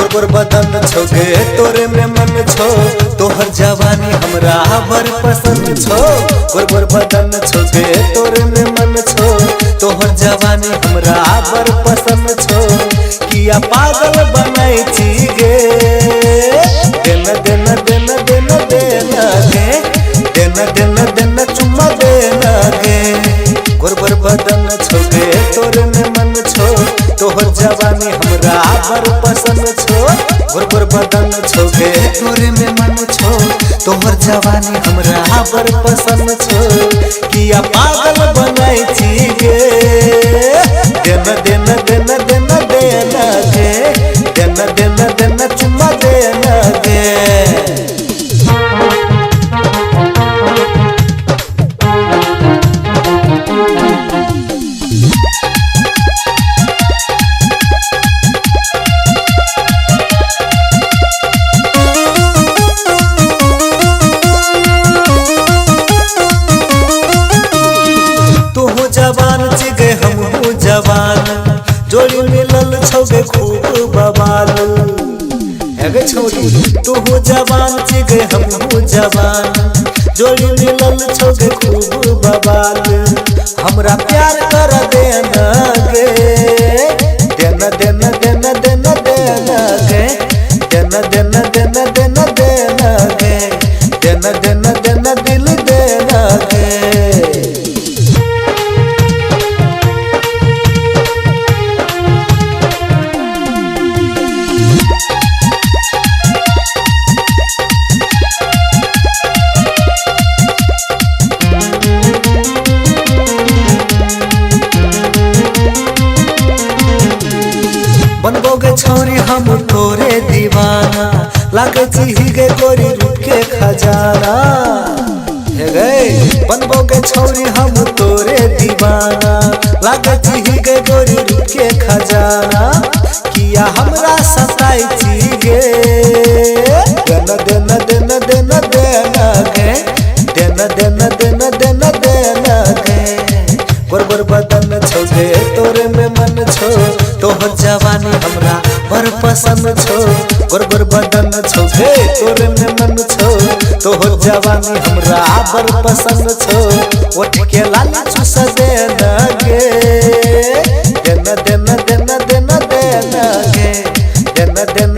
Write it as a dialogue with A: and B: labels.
A: गोर बदन छो गे तोरे में मन छो, तोहर जवानी हमरा बर पसंद छो। गोर बदन छो गे तोरे में मन छो, तोहर जवानी हमरा बर पसंद छो। किया पागल बनाई छी गे, देन देन देन देन देन गे, देन देन देन चुम्मा देन गे। गोर बदन छो गे तोरे में मन छो, तोहर जवानी हमरा बर पसंद छो। गोर बदन छो गे तोरे में मन छो, तोहर जवानी हमरा बर पसंद छो। किया पागल बनाई छी गे, देन देन देन देन देन गे, देन देन देन चुम्मा देन गे। जवान चिगे हमहू जवान, जोड़ी मिलल छौगे खूब बवाल। हेगे छोड़ी तू जवान चिगे हमहू जवान, जोड़ी मिलल छौगे खूब बवाल। हमरा प्यार कर देन गे, देन देन देन देन देन गे, देन देन देन देन देन गे, देन देन देन दिल देन गे। बनबोगे छौरी हम तोरे दीवाना, लागे छी गे गोरी रूप के खजाना। हे गे बनबोगे छौरी हम तोरे दीवाना, लागे छी गे गोरी रूप के खजाना। किया हमरा सताई छी गे, देन देन देन देन देन गे, देन देन देन देन देन गे। गोर बदन छो गे तोरे में मन छो, तोहर जवानी हमरा बर पसंद छो। गोर बदन छो गे तोरे में मन छो, तोहर जवानी हमरा बर पसंद छो। ओठ के लाली चूस देन गे, देन देन देन देन देन गे, देन देन